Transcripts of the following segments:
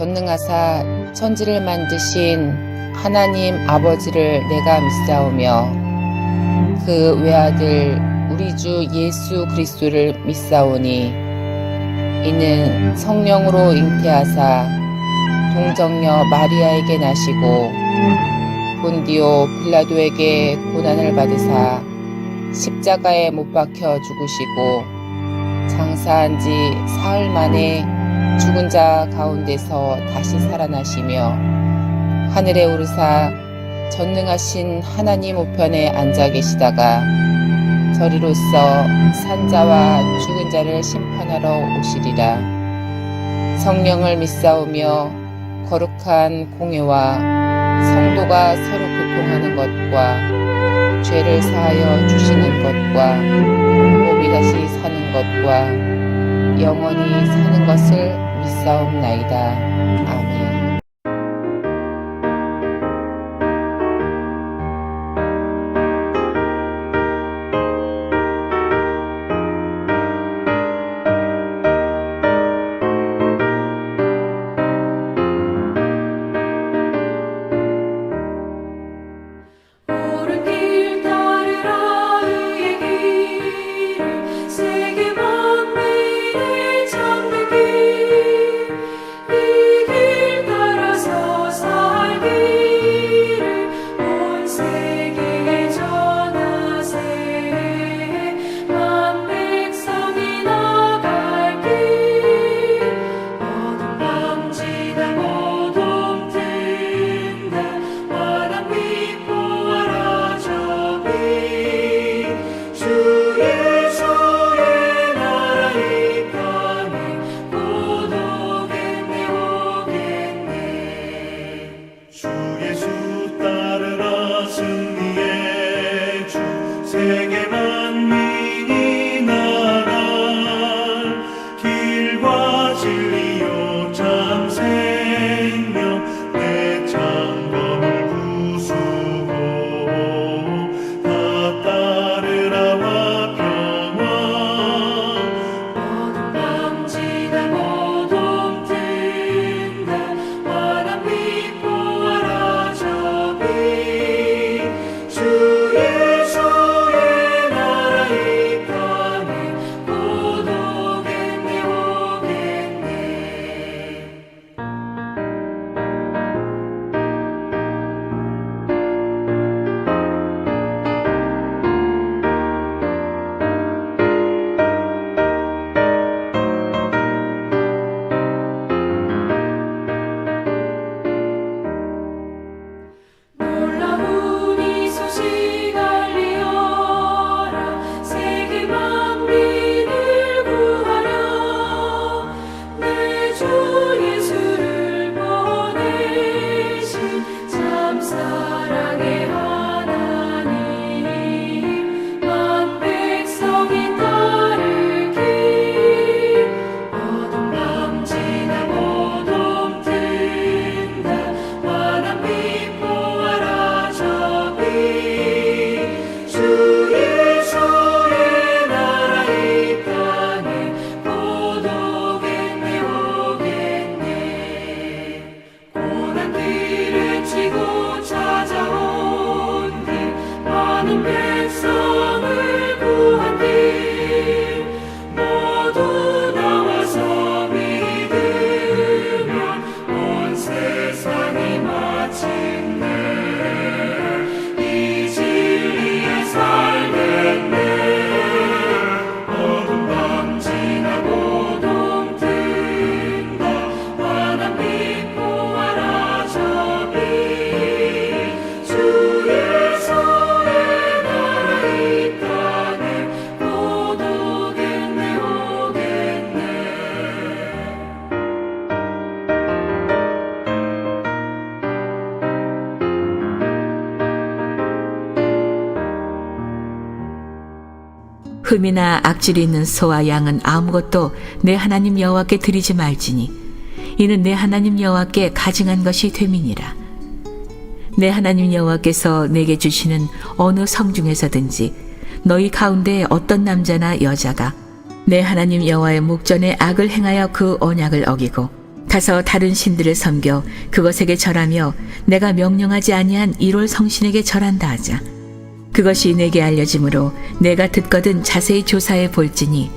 전능하사 천지를 만드신 하나님 아버지를 내가 믿사오며 그 외아들 우리 주 예수 그리스도를 믿사오니 이는 성령으로 잉태하사 동정녀 마리아에게 나시고 본디오 빌라도에게 고난을 받으사 십자가에 못 박혀 죽으시고 장사한 지 사흘 만에 죽은 자 가운데서 다시 살아나시며 하늘에 오르사 전능하신 하나님 우편에 앉아 계시다가 저리로서 산자와 죽은 자를 심판하러 오시리라. 성령을 믿사오며 거룩한 공회와 성도가 서로 교통하는 것과 죄를 사하여 주시는 것과 몸이 다시 사는 것과 영원히 사는 것을 믿사옵나이다. 아멘. 세계 만민이 나갈 길과 진리요 참 생명 내 창검을 부수고 다 따르라와 평화 어둠 밤지나 모둠 든다 환한 빛 보아라 저기 주 예수의 나라 이 땅에 곧 오겠네 오겠네. 놀라운 이 소식 알리어라 세계 만민을 구하려 내 주 예수를 보내신 참 사랑의 하나님 만 백성이 따르기 어둠 밤지나 모둠 든다 환한 빛 보아라 저기 주 예수의 나라 이 땅에 곧 오겠네 오겠네. 고난길을 치고 찾아온 길 많은 백성을 구한 길 모두 나와서 믿으면 온 세상이 마침내 이 진리에 살겠네. 어둠 밤지나 모둠 든다 환한 빛 보아라 저기 주 예수의 나라 이 땅에 곧 오겠네 오겠네. 흠이나 악질이 있는 소와 양은 아무것도 내 하나님 여호와께 드리지 말지니 이는 내 하나님 여호와께 가증한 것이 됨이니라. 내 하나님 여호와께서 내게 주시는 어느 성 중에서든지 너희 가운데 어떤 남자나 여자가 내 하나님 여호와의 목전에 악을 행하여 그 언약을 어기고 가서 다른 신들을 섬겨 그것에게 절하며 내가 명령하지 아니한 1월 성신에게 절한다 하자. 그것이 내게 알려지므로 내가 듣거든 자세히 조사해 볼지니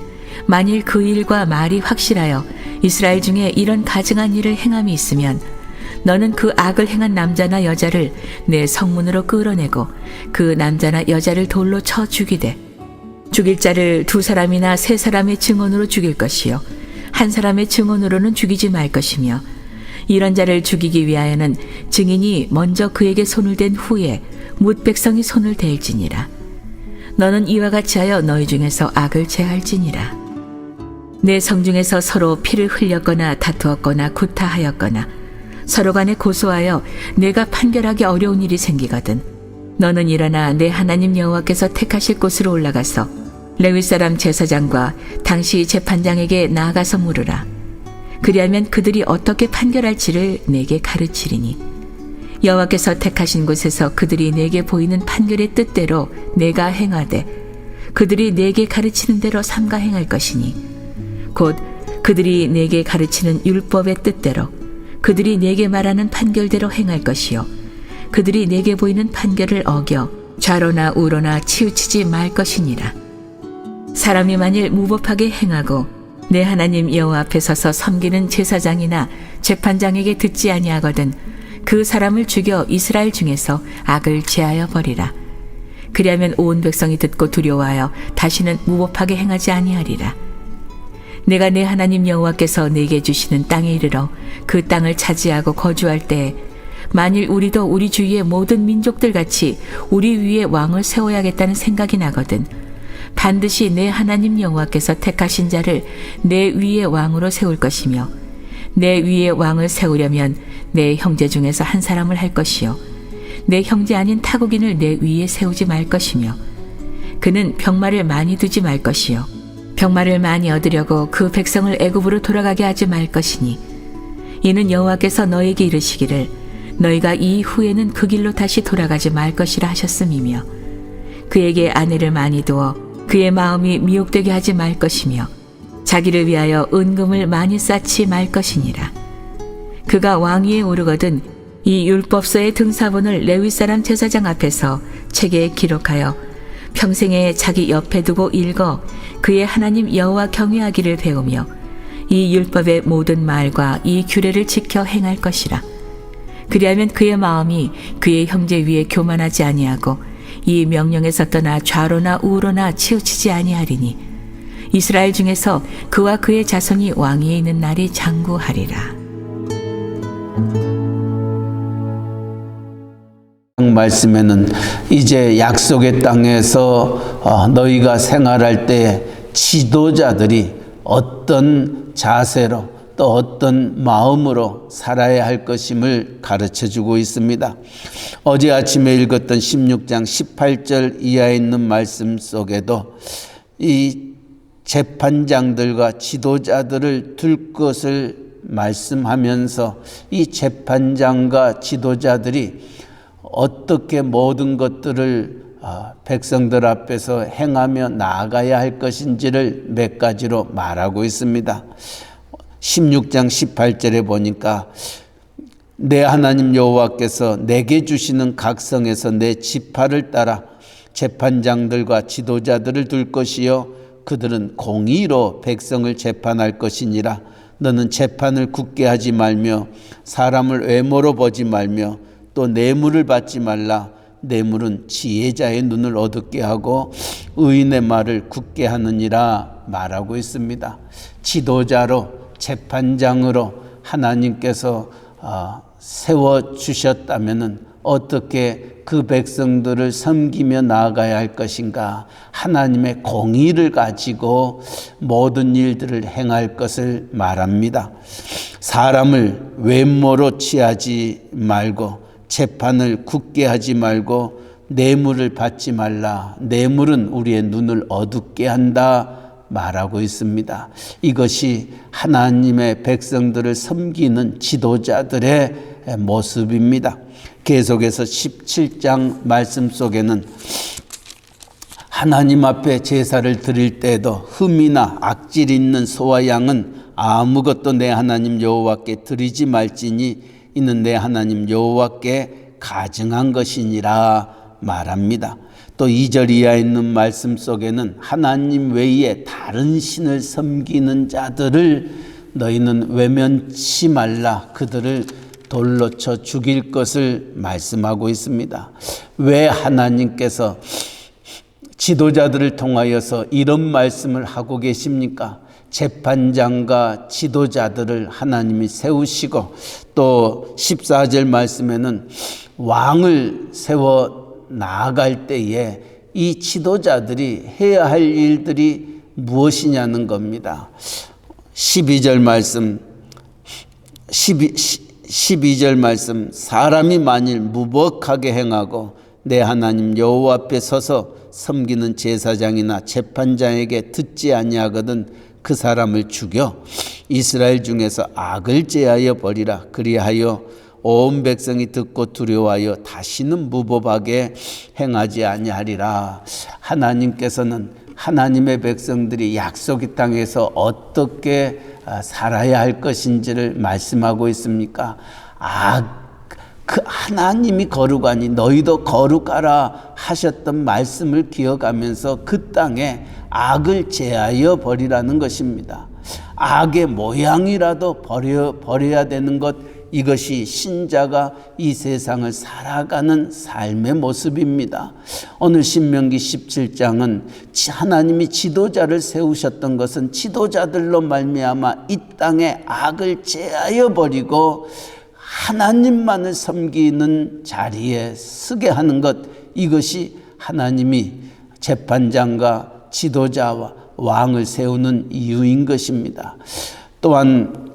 만일 그 일과 말이 확실하여 이스라엘 중에 이런 가증한 일을 행함이 있으면 너는 그 악을 행한 남자나 여자를 내 성문으로 끌어내고 그 남자나 여자를 돌로 쳐 죽이되 죽일 자를 2사람이나 3사람의 증언으로 죽일 것이요 1사람의 증언으로는 죽이지 말 것이며 이런 자를 죽이기 위하여는 증인이 먼저 그에게 손을 댄 후에 뭇 백성이 손을 댈지니라. 너는 이와 같이 하여 너희 중에서 악을 제할지니라. 내 성중에서 서로 피를 흘렸거나 다투었거나 구타하였거나 서로 간에 고소하여 내가 판결하기 어려운 일이 생기거든 너는 일어나 내 하나님 여호와께서 택하실 곳으로 올라가서 레위 사람 제사장과 당시 재판장에게 나아가서 물으라. 그리하면 그들이 어떻게 판결할지를 내게 가르치리니 여호와께서 택하신 곳에서 그들이 내게 보이는 판결의 뜻대로 내가 행하되 그들이 내게 가르치는 대로 삼가 행할 것이니 곧 그들이 내게 가르치는 율법의 뜻대로 그들이 내게 말하는 판결대로 행할 것이요 그들이 내게 보이는 판결을 어겨 좌로나 우로나 치우치지 말 것이니라. 사람이 만일 무법하게 행하고 내 하나님 여호와 앞에 서서 섬기는 제사장이나 재판장에게 듣지 아니하거든 그 사람을 죽여 이스라엘 중에서 악을 제하여 버리라. 그리하면 온 백성이 듣고 두려워하여 다시는 무법하게 행하지 아니하리라. 내가 내 하나님 여호와께서 내게 주시는 땅에 이르러 그 땅을 차지하고 거주할 때에 만일 우리도 우리 주위의 모든 민족들 같이 우리 위에 왕을 세워야겠다는 생각이 나거든 반드시 내 하나님 여호와께서 택하신 자를 내 위에 왕으로 세울 것이며 내 위에 왕을 세우려면 내 형제 중에서 1사람을 할 것이요 내 형제 아닌 타국인을 내 위에 세우지 말 것이며 그는 병마를 많이 두지 말 것이요 병마를 많이 얻으려고 그 백성을 애굽으로 돌아가게 하지 말 것이니 이는 여호와께서 너에게 이르시기를 너희가 이 후에는 그 길로 다시 돌아가지 말 것이라 하셨음이며 그에게 아내를 많이 두어 그의 마음이 미혹되게 하지 말 것이며 자기를 위하여 은금을 많이 쌓지 말 것이니라. 그가 왕위에 오르거든 이 율법서의 등사본을 레위 사람 제사장 앞에서 책에 기록하여 평생에 자기 옆에 두고 읽어 그의 하나님 여호와 경외하기를 배우며 이 율법의 모든 말과 이 규례를 지켜 행할 것이라. 그리하면 그의 마음이 그의 형제 위에 교만하지 아니하고 이 명령에서 떠나 좌로나 우로나 치우치지 아니하리니 이스라엘 중에서 그와 그의 자손이 왕위에 있는 날이 장구하리라. 말씀에는 이제 약속의 땅에서 너희가 생활할 때 지도자들이 어떤 자세로 또 어떤 마음으로 살아야 할 것임을 가르쳐주고 있습니다. 어제 아침에 읽었던 16장 18절 이하에 있는 말씀 속에도 이 재판장들과 지도자들을 둘 것을 말씀하면서 이 재판장과 지도자들이 어떻게 모든 것들을 백성들 앞에서 행하며 나아가야 할 것인지를 몇 가지로 말하고 있습니다. 16장 18절에 보니까 내 하나님 여호와께서 내게 주시는 각 성에서 내 지파를 따라 재판장들과 지도자들을 둘 것이요 그들은 공의로 백성을 재판할 것이니라. 너는 재판을 굳게 하지 말며 사람을 외모로 보지 말며 또 뇌물을 받지 말라. 뇌물은 지혜자의 눈을 어둡게 하고 의인의 말을 굳게 하느니라 말하고 있습니다. 지도자로 재판장으로 하나님께서 세워주셨다면 어떻게 그 백성들을 섬기며 나아가야 할 것인가. 하나님의 공의를 가지고 모든 일들을 행할 것을 말합니다. 사람을 외모로 취하지 말고 재판을 굳게 하지 말고 뇌물을 받지 말라. 뇌물은 우리의 눈을 어둡게 한다 말하고 있습니다. 이것이 하나님의 백성들을 섬기는 지도자들의 모습입니다. 계속해서 17장 말씀 속에는 하나님 앞에 제사를 드릴 때에도 흠이나 악질 있는 소와 양은 아무것도 내 하나님 여호와께 드리지 말지니 이는 내 하나님 여호와께 가증한 것이니라 말합니다. 또 2절 이하에 있는 말씀 속에는 하나님 외에 다른 신을 섬기는 자들을 너희는 외면치 말라, 그들을 돌로 쳐 죽일 것을 말씀하고 있습니다. 왜 하나님께서 지도자들을 통하여서 이런 말씀을 하고 계십니까? 재판장과 지도자들을 하나님이 세우시고 또 14절 말씀에는 왕을 세워 나아갈 때에 이 지도자들이 해야 할 일들이 무엇이냐는 겁니다. 12절 말씀 사람이 만일 무법하게 행하고 내 하나님 여호와 앞에 서서 섬기는 제사장이나 재판장에게 듣지 아니하거든 그 사람을 죽여 이스라엘 중에서 악을 제하여 버리라. 그리하여 온 백성이 듣고 두려워하여 다시는 무법하게 행하지 아니하리라. 하나님께서는 하나님의 백성들이 약속의 땅에서 어떻게 살아야 할 것인지를 말씀하고 있습니까? 그 하나님이 거룩하니 너희도 거룩하라 하셨던 말씀을 기억하면서 그 땅에 악을 제하여 버리라는 것입니다. 악의 모양이라도 버려야 되는 것, 이것이 신자가 이 세상을 살아가는 삶의 모습입니다. 오늘 신명기 17장은 하나님이 지도자를 세우셨던 것은 지도자들로 말미암아 이 땅에 악을 제하여 버리고 하나님만을 섬기는 자리에 서게 하는 것, 이것이 하나님이 재판장과 지도자와 왕을 세우는 이유인 것입니다. 또한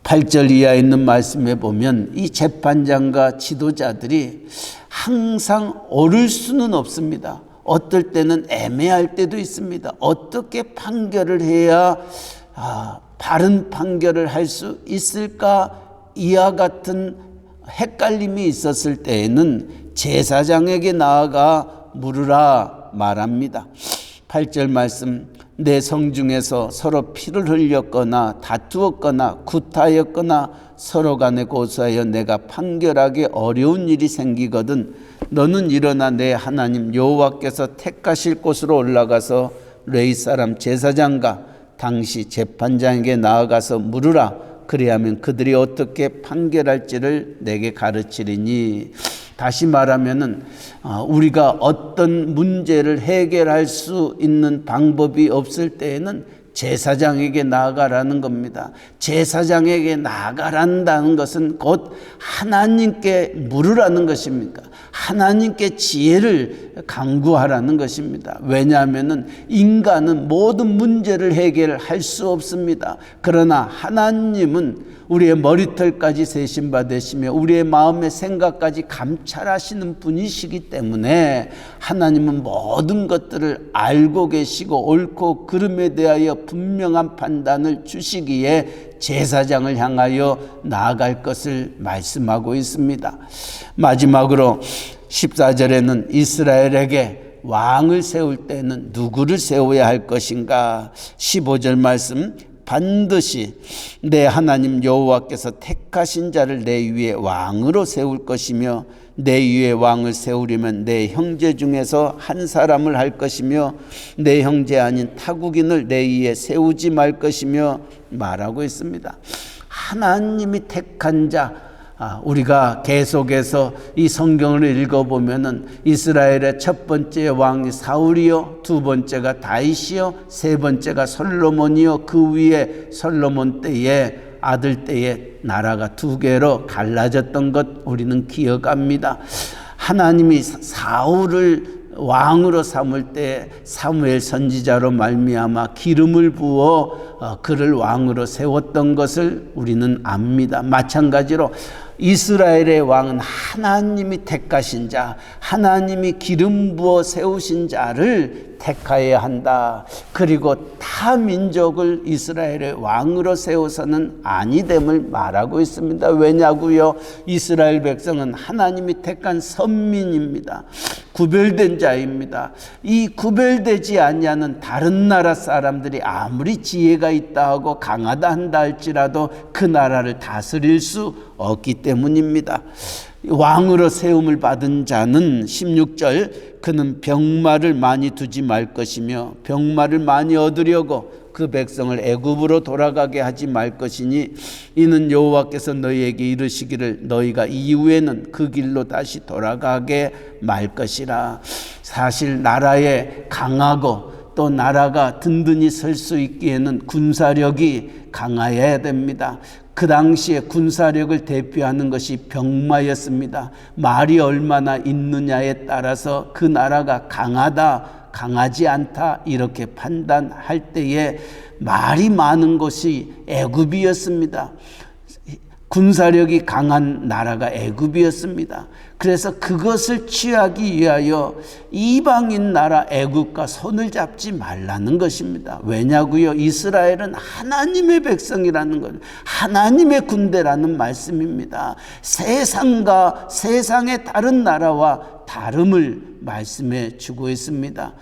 8절 이하에 있는 말씀에 보면 이 재판장과 지도자들이 항상 옳을 수는 없습니다. 어떨 때는 애매할 때도 있습니다. 어떻게 판결을 해야 바른 판결을 할 수 있을까? 이와 같은 헷갈림이 있었을 때에는 제사장에게 나아가 물으라 말합니다. 8절 말씀, 내 성중에서 서로 피를 흘렸거나 다투었거나 구타하였거나 서로 간에 고소하여 내가 판결하기 어려운 일이 생기거든 너는 일어나 내 하나님 여호와께서 택하실 곳으로 올라가서 레위 사람 제사장과 당시 재판장에게 나아가서 물으라. 그리하면 그들이 어떻게 판결할지를 내게 가르치리니. 다시 말하면은 우리가 어떤 문제를 해결할 수 있는 방법이 없을 때에는 제사장에게 나아가라는 겁니다. 제사장에게 나아가란다는 것은 곧 하나님께 물으라는 것입니까? 하나님께 지혜를 강구하라는 것입니다. 왜냐하면 인간은 모든 문제를 해결할 수 없습니다. 그러나 하나님은 우리의 머리털까지 세신 바 되시며 우리의 마음의 생각까지 감찰하시는 분이시기 때문에 하나님은 모든 것들을 알고 계시고 옳고 그름에 대하여 분명한 판단을 주시기에 제사장을 향하여 나아갈 것을 말씀하고 있습니다. 마지막으로 14절에는 이스라엘에게 왕을 세울 때는 누구를 세워야 할 것인가? 15절 말씀, 반드시 내 하나님 여호와께서 택하신 자를 내 위에 왕으로 세울 것이며 내 위에 왕을 세우려면 내 형제 중에서 한 사람을 할 것이며 내 형제 아닌 타국인을 내 위에 세우지 말 것이며 말하고 있습니다. 하나님이 택한 자, 우리가 계속해서 이 성경을 읽어보면은 이스라엘의 첫 번째 왕이 사울이요, 두 번째가 다윗이요, 세 번째가 솔로몬이요, 그 위에 솔로몬 때에 아들 때에 나라가 두 개로 갈라졌던 것 우리는 기억합니다. 하나님이 사울을 왕으로 삼을 때 사무엘 선지자로 말미암아 기름을 부어 그를 왕으로 세웠던 것을 우리는 압니다. 마찬가지로 이스라엘의 왕은 하나님이 택하신 자, 하나님이 기름 부어 세우신 자를 택하여야 한다. 그리고 타 민족을 이스라엘의 왕으로 세워서는 아니됨을 말하고 있습니다. 왜냐고요? 이스라엘 백성은 하나님이 택한 선민입니다. 구별된 자입니다. 이 구별되지 아니하는 다른 나라 사람들이 아무리 지혜가 있다 하고 강하다 한다 할지라도 그 나라를 다스릴 수 없기 때문입니다. 왕으로 세움을 받은 자는 16절 그는 병마를 많이 두지 말 것이며 병마를 많이 얻으려고 그 백성을 애굽으로 돌아가게 하지 말 것이니 이는 여호와께서 너희에게 이르시기를 너희가 이후에는 그 길로 다시 돌아가게 말 것이라. 사실 나라에 강하고 또 나라가 든든히 설 수 있기에는 군사력이 강해야 됩니다. 그 당시에 군사력을 대표하는 것이 병마였습니다. 말이 얼마나 있느냐에 따라서 그 나라가 강하다, 강하지 않다 이렇게 판단할 때에 말이 많은 것이 애굽이었습니다. 군사력이 강한 나라가 애굽이었습니다. 그래서 그것을 취하기 위하여 이방인 나라 애굽과 손을 잡지 말라는 것입니다. 왜냐고요? 이스라엘은 하나님의 백성이라는 것, 하나님의 군대라는 말씀입니다. 세상과 세상의 다른 나라와 다름을 말씀해 주고 있습니다.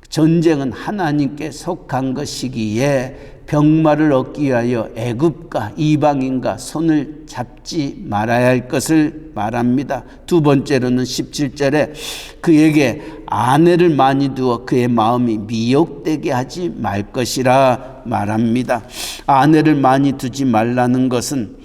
전쟁은 하나님께 속한 것이기에 병마를 얻기 위하여 애굽과 이방인과 손을 잡지 말아야 할 것을 말합니다. 두 번째로는 17절에 그에게 아내를 많이 두어 그의 마음이 미혹되게 하지 말 것이라 말합니다. 아내를 많이 두지 말라는 것은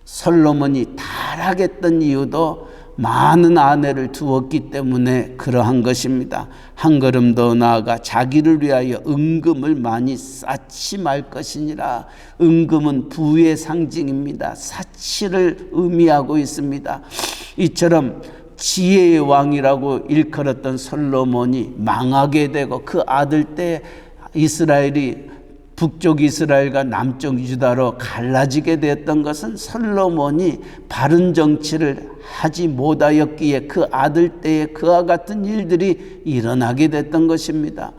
솔로몬이 타락했던 이유도 많은 아내를 두었기 때문에 그러한 것입니다. 한 걸음 더 나아가 자기를 위하여 은금을 많이 쌓지 말 것이니라. 은금은 부의 상징입니다. 사치를 의미하고 있습니다. 이처럼 지혜의 왕이라고 일컬었던 솔로몬이 망하게 되고 그 아들 때 이스라엘이 북쪽 이스라엘과 남쪽 유다로 갈라지게 되었던 것은 솔로몬이 바른 정치를 하지 못하였기에 그 아들 때에 그와 같은 일들이 일어나게 됐던 것입니다.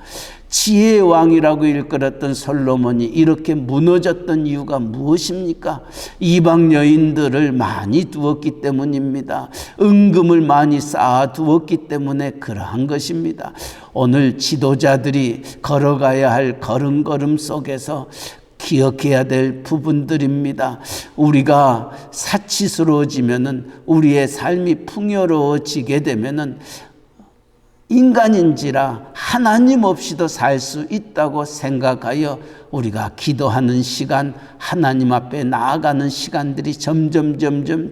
지혜의 왕이라고 일컬었던 솔로몬이 이렇게 무너졌던 이유가 무엇입니까? 이방 여인들을 많이 두었기 때문입니다. 은금을 많이 쌓아 두었기 때문에 그러한 것입니다. 오늘 지도자들이 걸어가야 할 걸음걸음 속에서 기억해야 될 부분들입니다. 우리가 사치스러워지면은 우리의 삶이 풍요로워지게 되면은 인간인지라 하나님 없이도 살 수 있다고 생각하여 우리가 기도하는 시간, 하나님 앞에 나아가는 시간들이 점점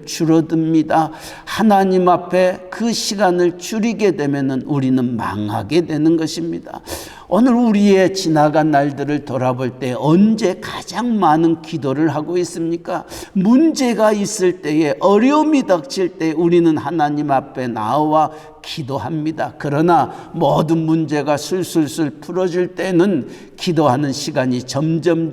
줄어듭니다. 하나님 앞에 그 시간을 줄이게 되면 우리는 망하게 되는 것입니다. 오늘 우리의 지나간 날들을 돌아볼 때 언제 가장 많은 기도를 하고 있습니까? 문제가 있을 때에, 어려움이 닥칠 때 우리는 하나님 앞에 나와 기도합니다. 그러나 모든 문제가 술술술 풀어질 때는 기도하는 시간이 점점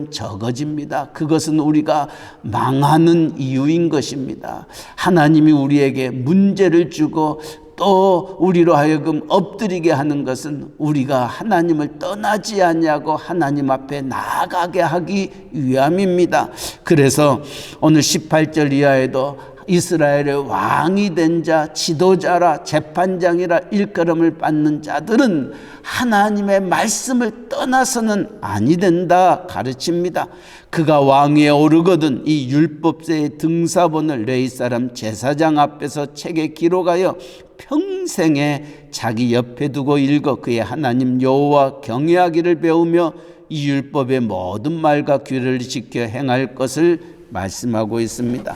적어집니다. 그것은 우리가 망하는 이유인 것입니다. 하나님이 우리에게 문제를 주고 또 우리로 하여금 엎드리게 하는 것은 우리가 하나님을 떠나지 아니하고 하나님 앞에 나아가게 하기 위함입니다. 그래서 오늘 18절 이하에도 이스라엘의 왕이 된 자, 지도자라 재판장이라 일컬음을 받는 자들은 하나님의 말씀을 떠나서는 아니 된다 가르칩니다. 그가 왕위에 오르거든 이 율법서의 등사본을 레위 사람 제사장 앞에서 책에 기록하여 평생에 자기 옆에 두고 읽어 그의 하나님 여호와 경외하기를 배우며 이 율법의 모든 말과 규례를 지켜 행할 것을 말씀하고 있습니다.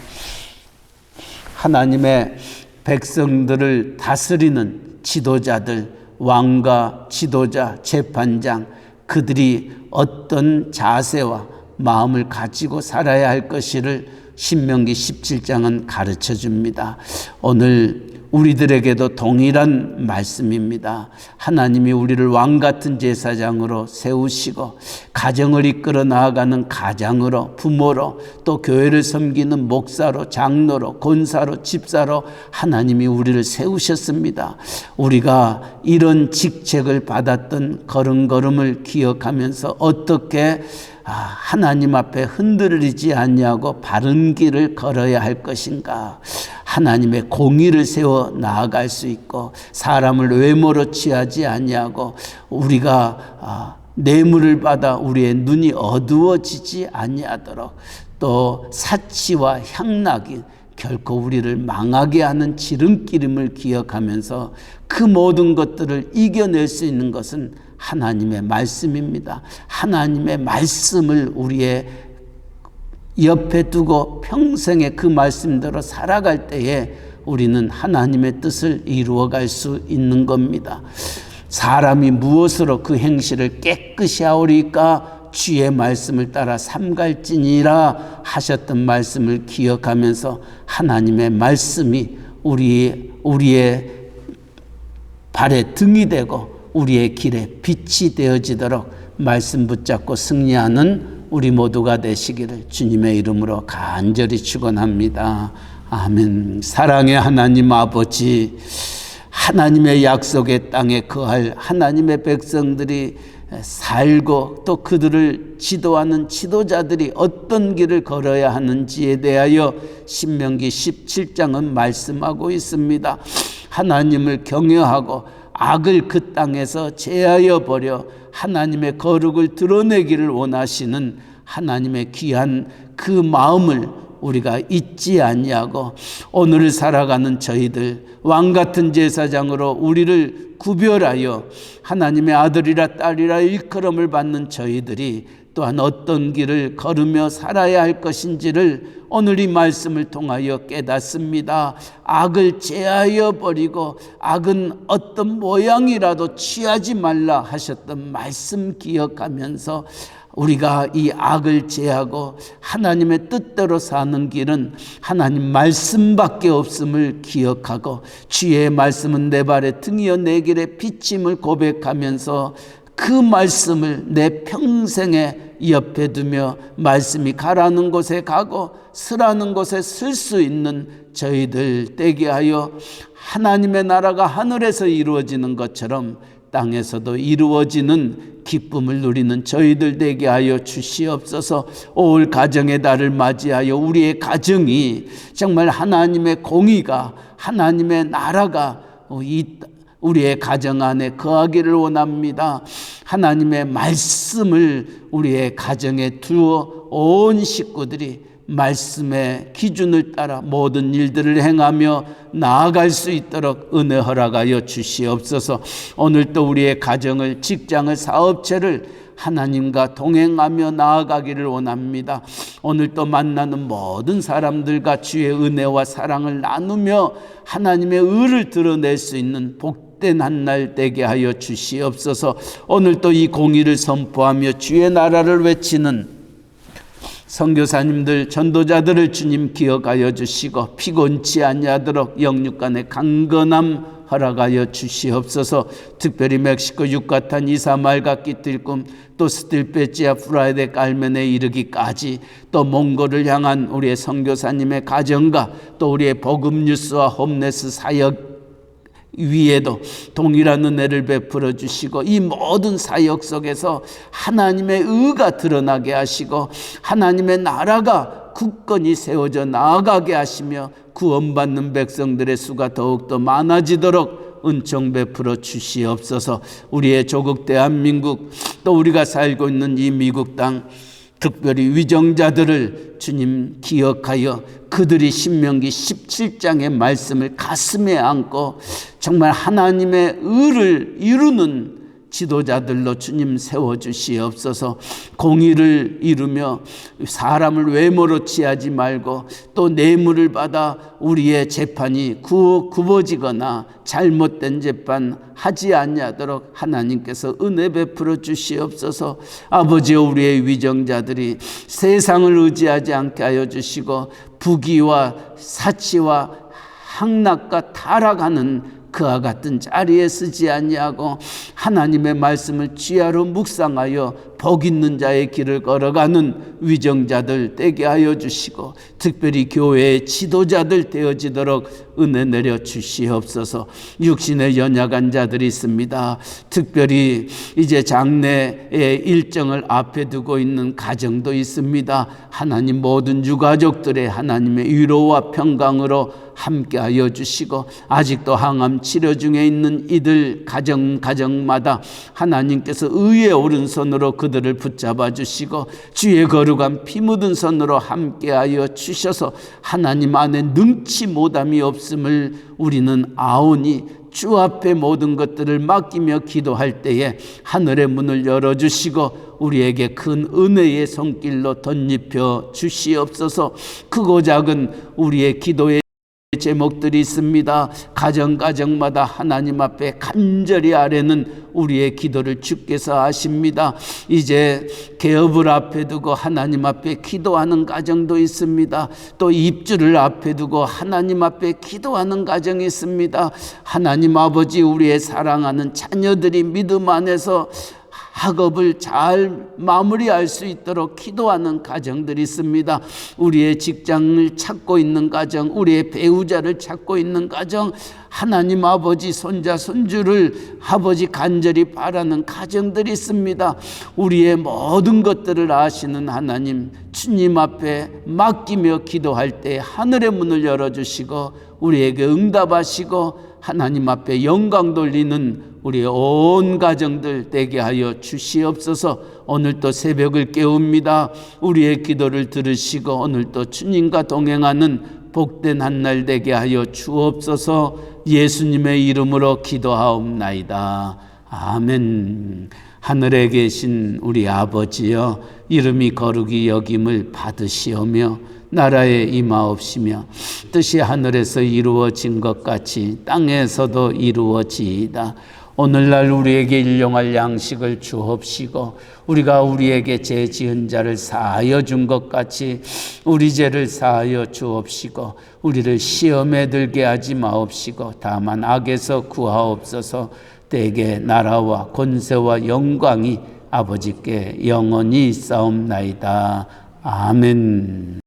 하나님의 백성들을 다스리는 지도자들, 왕과 지도자, 재판장, 그들이 어떤 자세와 마음을 가지고 살아야 할 것을 신명기 17장은 가르쳐 줍니다. 오늘 우리들에게도 동일한 말씀입니다. 하나님이 우리를 왕 같은 제사장으로 세우시고 가정을 이끌어 나아가는 가장으로, 부모로, 또 교회를 섬기는 목사로, 장로로, 권사로, 집사로 하나님이 우리를 세우셨습니다. 우리가 이런 직책을 받았던 걸음걸음을 기억하면서 어떻게 하나님 앞에 흔들리지 아니하고 바른 길을 걸어야 할 것인가? 하나님의 공의를 세워 나아갈 수 있고 사람을 외모로 취하지 아니하고 우리가 뇌물을 받아 우리의 눈이 어두워지지 아니하도록 또 사치와 향락이 결코 우리를 망하게 하는 지름길임을 기억하면서 그 모든 것들을 이겨낼 수 있는 것은 하나님의 말씀입니다. 하나님의 말씀을 우리의 옆에 두고 평생에 그 말씀대로 살아갈 때에 우리는 하나님의 뜻을 이루어갈 수 있는 겁니다. 사람이 무엇으로 그 행실을 깨끗이 하오리까 주의 말씀을 따라 삼갈지니라 하셨던 말씀을 기억하면서 하나님의 말씀이 우리의 발에 등이 되고 우리의 길에 빛이 되어지도록 말씀 붙잡고 승리하는 우리 모두가 되시기를 주님의 이름으로 간절히 축원합니다. 아멘. 사랑의 하나님 아버지, 하나님의 약속의 땅에 거할 하나님의 백성들이 살고 또 그들을 지도하는 지도자들이 어떤 길을 걸어야 하는지에 대하여 신명기 17장은 말씀하고 있습니다. 하나님을 경외하고 악을 그 땅에서 제하여 버려 하나님의 거룩을 드러내기를 원하시는 하나님의 귀한 그 마음을 우리가 잊지 아니하고 오늘을 살아가는 저희들 왕같은 제사장으로 우리를 구별하여 하나님의 아들이라 딸이라 일컬음을 받는 저희들이 또한 어떤 길을 걸으며 살아야 할 것인지를 오늘 이 말씀을 통하여 깨닫습니다. 악을 제하여 버리고 악은 어떤 모양이라도 취하지 말라 하셨던 말씀 기억하면서 우리가 이 악을 제하고 하나님의 뜻대로 사는 길은 하나님 말씀밖에 없음을 기억하고 주의 말씀은 내 발의 등이여 내 길의 빛임을 고백하면서 그 말씀을 내 평생에 옆에 두며 말씀이 가라는 곳에 가고 서라는 곳에 설 수 있는 저희들 되게 하여 하나님의 나라가 하늘에서 이루어지는 것처럼 땅에서도 이루어지는 기쁨을 누리는 저희들 되게 하여 주시옵소서. 올 가정의 달을 맞이하여 우리의 가정이 정말 하나님의 공의가 하나님의 나라가 우리의 가정 안에 거하기를 원합니다. 하나님의 말씀을 우리의 가정에 두어 온 식구들이 말씀의 기준을 따라 모든 일들을 행하며 나아갈 수 있도록 은혜 허락하여 주시옵소서. 오늘 또 우리의 가정을, 직장을, 사업체를 하나님과 동행하며 나아가기를 원합니다. 오늘 또 만나는 모든 사람들과 주의 은혜와 사랑을 나누며 하나님의 의를 드러낼 수 있는 복된 한 날 되게 하여 주시옵소서. 오늘 또 이 공의를 선포하며 주의 나라를 외치는 선교사님들, 전도자들을 주님 기억하여 주시고 피곤치 아니하도록 영육간의 강건함 허락하여 주시옵소서. 특별히 멕시코 유카탄 이사말과 끼들꿈 또 스틸페지아 프라이데 깔멘에 이르기까지 또 몽골을 향한 우리의 선교사님의 가정과 또 우리의 복음 뉴스와 홈레스 사역 위에도 동일한 은혜를 베풀어 주시고 이 모든 사역 속에서 하나님의 의가 드러나게 하시고 하나님의 나라가 굳건히 세워져 나아가게 하시며 구원받는 백성들의 수가 더욱더 많아지도록 은총 베풀어 주시옵소서. 우리의 조국 대한민국 또 우리가 살고 있는 이 미국 땅 특별히 위정자들을 주님 기억하여 그들이 신명기 17장의 말씀을 가슴에 안고 정말 하나님의 의를 이루는 지도자들로 주님 세워주시옵소서. 공의를 이루며 사람을 외모로 취하지 말고 또 뇌물을 받아 우리의 재판이 굽어지거나 잘못된 재판 하지 아니하도록 하나님께서 은혜 베풀어 주시옵소서. 아버지여, 우리의 위정자들이 세상을 의지하지 않게 하여 주시고 부귀와 사치와 향락과 타락하는 그와 같은 자리에 쓰지 아니하고 하나님의 말씀을 지하로 묵상하여 복 있는 자의 길을 걸어가는 위정자들 되게 하여 주시고, 특별히 교회의 지도자들 되어지도록 은혜 내려 주시옵소서. 육신의 연약한 자들이 있습니다. 특별히 이제 장래의 일정을 앞에 두고 있는 가정도 있습니다. 하나님, 모든 유가족들의 하나님의 위로와 평강으로 함께하여 주시고, 아직도 항암 치료 중에 있는 이들 가정마다 하나님께서 의의 오른손으로 그들을 붙잡아 주시고, 주의 거룩한 피 묻은 손으로 함께하여 주셔서 하나님 안에 능치 못함이 없음을 우리는 아오니, 주 앞에 모든 것들을 맡기며 기도할 때에 하늘의 문을 열어주시고 우리에게 큰 은혜의 손길로 덧입혀 주시옵소서. 크고 작은 우리의 기도의 제목들이 있습니다. 가정마다 하나님 앞에 간절히 아뢰는 우리의 기도를 주께서 아십니다. 이제 개업을 앞에 두고 하나님 앞에 기도하는 가정도 있습니다. 또 입주를 앞에 두고 하나님 앞에 기도하는 가정이 있습니다. 하나님 아버지, 우리의 사랑하는 자녀들이 믿음 안에서 학업을 잘 마무리할 수 있도록 기도하는 가정들이 있습니다. 우리의 직장을 찾고 있는 가정, 우리의 배우자를 찾고 있는 가정, 하나님 아버지, 손자 손주를 아버지 간절히 바라는 가정들이 있습니다. 우리의 모든 것들을 아시는 하나님, 주님 앞에 맡기며 기도할 때 하늘의 문을 열어주시고 우리에게 응답하시고 하나님 앞에 영광 돌리는 우리의 온 가정들 되게 하여 주시옵소서. 오늘도 새벽을 깨웁니다. 우리의 기도를 들으시고 오늘도 주님과 동행하는 복된 한날 되게 하여 주옵소서. 예수님의 이름으로 기도하옵나이다. 아멘. 하늘에 계신 우리 아버지여, 이름이 거룩히 여김을 받으시오며 나라에 임하옵시며 뜻이 하늘에서 이루어진 것 같이 땅에서도 이루어지이다. 오늘날 우리에게 일용할 양식을 주옵시고 우리가 우리에게 죄 지은 자를 사하여 준 것 같이 우리 죄를 사하여 주옵시고 우리를 시험에 들게 하지 마옵시고 다만 악에서 구하옵소서. 대개 나라와 권세와 영광이 아버지께 영원히 있사옵나이다. 아멘.